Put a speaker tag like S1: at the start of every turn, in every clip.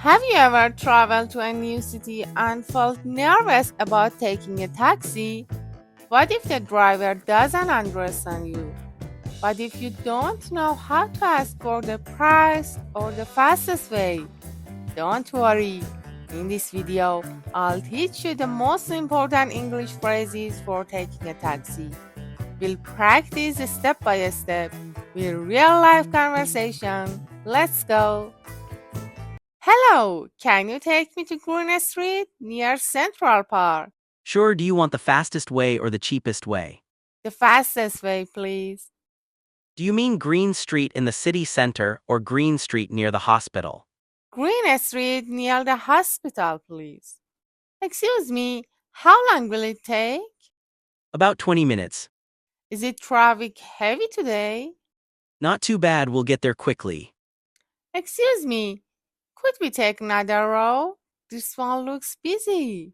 S1: Have you ever traveled to a new city and felt nervous about taking a taxi? What if the driver doesn't understand you? What if you don't know how to ask for the price or the fastest way? Don't worry. In this video, I'll teach you the most important English phrases for taking a taxi. We'll practice step by step with real life conversation. Let's go! Hello, can you take me to Green Street near Central Park?
S2: Sure, do you want the fastest way or the cheapest way?
S1: The fastest way, please.
S2: Do you mean Green Street in the city center or Green Street near the hospital?
S1: Green Street near the hospital, please. Excuse me, how long will it take?
S2: About 20 minutes.
S1: Is it traffic heavy today?
S2: Not too bad, we'll get there quickly.
S1: Excuse me, could we take another road? This one looks busy.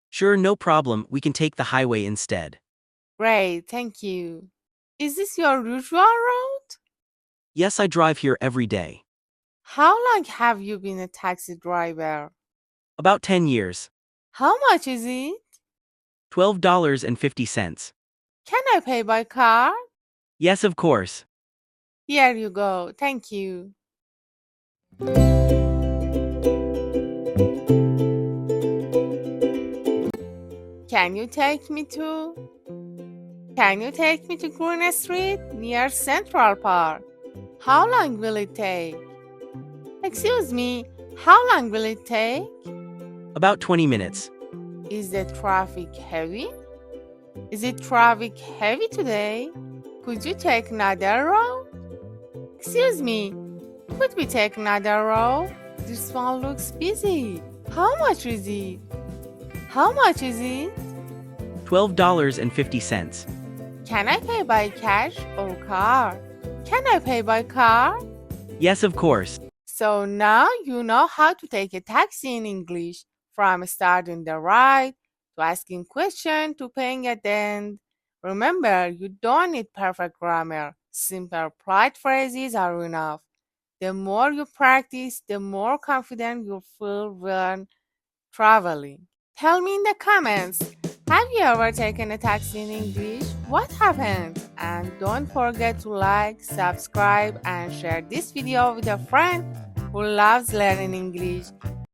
S2: Sure, no problem, we can take the highway instead.
S1: Great, thank you. Is this your usual road?
S2: Yes, I drive here every day.
S1: How long have you been a taxi driver?
S2: About 10 years.
S1: How much is it?
S2: $12.50.
S1: Can I pay by card?
S2: Yes, of course.
S1: Here you go, thank you. Can you take me to Green Street near Central Park? How long will it take? Excuse me, how long will it take?
S2: About 20 minutes.
S1: Is the traffic heavy? Is it traffic heavy today? Could you take another road? Excuse me, could we take another road? This one looks busy. How much is it? How much is it?
S2: $12.50.
S1: Can I pay by cash or card? Can I pay by card?
S2: Yes, of course.
S1: So now you know how to take a taxi in English, from starting the ride to asking questions to paying at the end. Remember, you don't need perfect grammar. Simple polite phrases are enough. The more you practice, the more confident you feel when traveling. Tell me in the comments, have you ever taken a taxi in English? What happened? And don't forget to like, subscribe, and share this video with a friend who loves learning English.